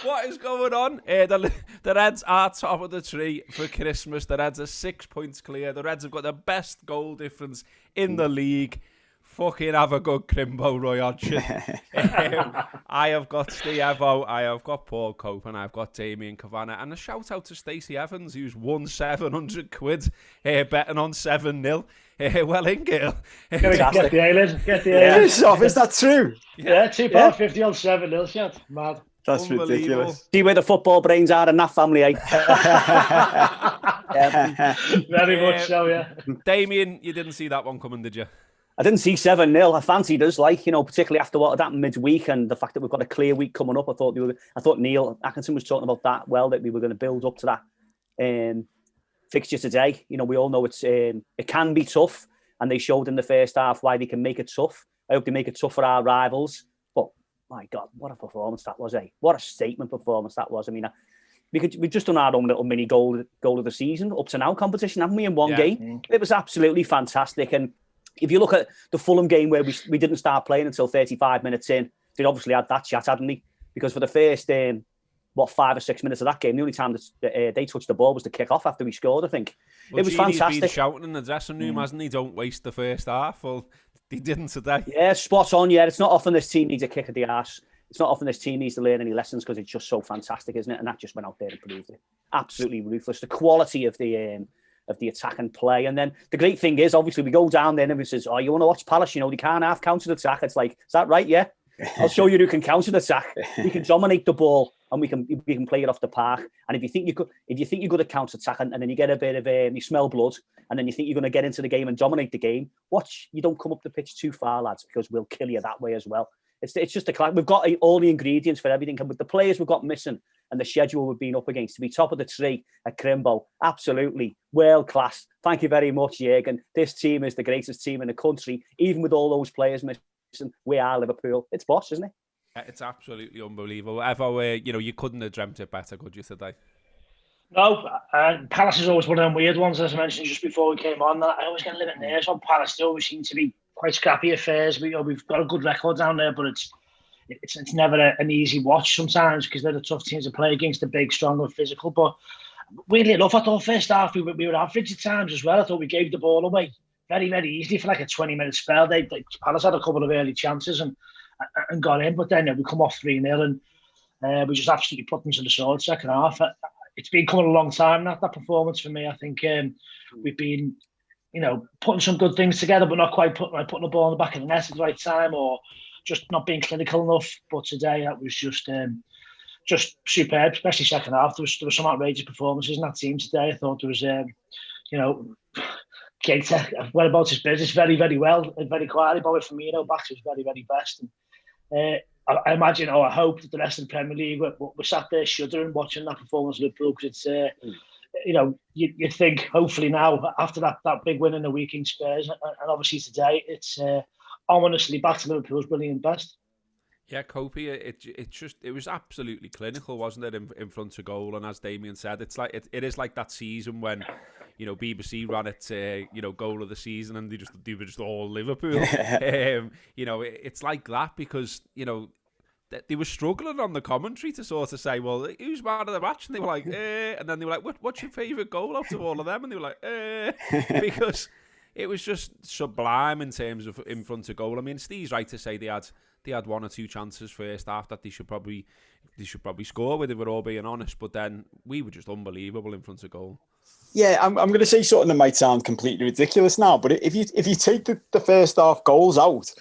What is going on? The Reds are top of the tree for Christmas. The Reds are 6 points clear. The Reds have got the best goal difference in the league. Fucking have a good crimbo, Roy Hodgson. I have got Ste Evo, I have got Paul Cope, and I've got Damian Kavanagh. And a shout out to Stacey Evans, who's won £700 betting on 7-0. Well in, girl. Get the A-list. Get the A-list. Is that true? Yeah, £2.50 on 7-0, shit. Mad. That's ridiculous. See where the football brains are in that family, eh? Very much so, yeah. Damien, you didn't see that one coming, did you? I didn't see 7-0. I fancied us, particularly after what had happened midweek and the fact that we've got a clear week coming up. I thought Neil Atkinson was talking about that that we were going to build up to that fixture today. We all know it can be tough, and they showed in the first half why they can make it tough. I hope they make it tough for our rivals. But my God, what a performance that was, eh? What a statement performance that was. I mean, we've just done our own little mini goal of the season up to now competition, haven't we? In one game, it was absolutely fantastic. And if you look at the Fulham game where we didn't start playing until 35 minutes in, they obviously had that chat, hadn't they? Because for the first 5 or 6 minutes of that game, the only time that they touched the ball was the kick off after we scored. I think it was fantastic. He's been shouting in the dressing room, hasn't he? Don't waste the first half. Well, he didn't today. Yeah, spot on. Yeah, it's not often this team needs a kick at the arse. It's not often this team needs to learn any lessons because it's just so fantastic, isn't it? And that just went out there and proved it. Absolutely ruthless. The quality of the attack and play. And then the great thing is, obviously, we go down there and everyone says, oh, you want to watch Palace? They can't have counter-attack. It's like, is that right? Yeah. I'll show you who can counter-attack. We can dominate the ball and we can play it off the park. And if you think you're good at counter-attack and then you get a bit of you smell blood and then you think you're going to get into the game and dominate the game, watch, you don't come up the pitch too far, lads, because we'll kill you that way as well. It's just we've got all the ingredients for everything. And with the players we've got missing and the schedule we've been up against, to be top of the tree at Crimbo, absolutely world class. Thank you very much, Jurgen. This team is the greatest team in the country, even with all those players missing. We are Liverpool. It's boss, isn't it? It's absolutely unbelievable. Evo, you couldn't have dreamt it better, could you, today? No, Palace is always one of them weird ones, as I mentioned just before we came on. I always get a little bit nervous on Palace. They always seem to be quite scrappy affairs. We've got a good record down there, but it's never an easy watch sometimes because they're the tough teams to play against, the big, strong and physical. But weirdly enough, I thought first half we were average at times as well. I thought we gave the ball away very, very easily for like a 20-minute spell. Palace had a couple of early chances and got in, but then we come off 3-0 and we just absolutely put them to the sword second half. It's been coming a long time, that performance for me. I think we've been, putting some good things together, but not quite putting the ball in the back of the net at the right time or just not being clinical enough. But today that was just superb, especially second half. There was some outrageous performances in that team today. I thought there was, Keita went about his business very, very well and very quietly. But with Firmino back to his very, very best. And I imagine, I hope that the rest of the Premier League were sat there shuddering watching that performance of Liverpool because it's, you think hopefully now after that big win in the week in Spurs and obviously today it's ominously back to Liverpool's brilliant best. Yeah, Kopi, it was absolutely clinical, wasn't it, in front of goal? And as Damien said, it's like it is like that season when, BBC ran it, goal of the season, and they were just all Liverpool. It's like that because they were struggling on the commentary to sort of say, well, who's man of the match? And they were like, and then they were like, what's your favourite goal out of all of them? And they were like, because it was just sublime in terms of in front of goal. I mean, Steve's right to say they had one or two chances first half that they should probably score with, if we're all being honest. But then we were just unbelievable in front of goal. Yeah, I'm going to say something that might sound completely ridiculous now, but if you take the first half goals out,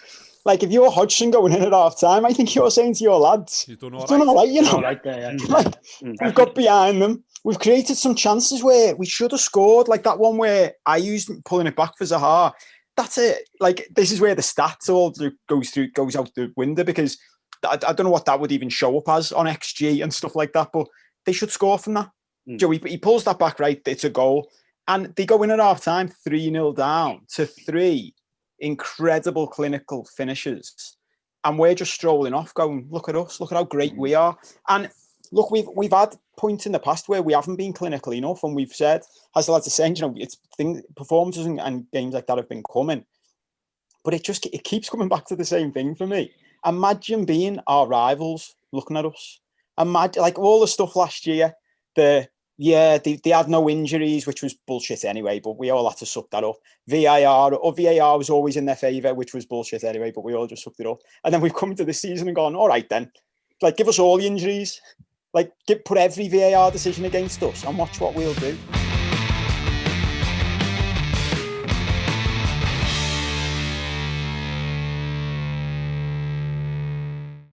like if you're Hodgson going in at half time, I think you're saying to your lads, you've done all right, Right there, yeah. Like, we've got behind them. We've created some chances where we should have scored, like that one where I used pulling it back for Zaha. That's it. Like, this is where the stats all goes out the window because I don't know what that would even show up as on XG and stuff like that, but they should score from that. Joe, he pulls that back right, it's a goal. And they go in at half time 3-0 down to 3 incredible clinical finishes. And we're just strolling off going, look at us, look at how great we are. And look, we've had points in the past where we haven't been clinical enough, and we've said, as the lads are saying, performances and games like that have been coming. But it keeps coming back to the same thing for me. Imagine being our rivals looking at us Imagine, like all the stuff last year, they had no injuries, which was bullshit anyway, but we all had to suck that up. VAR was always in their favour, which was bullshit anyway, but we all just sucked it up. And then we've come into this season and gone, all right then, like give us all the injuries, like put every VAR decision against us and watch what we'll do.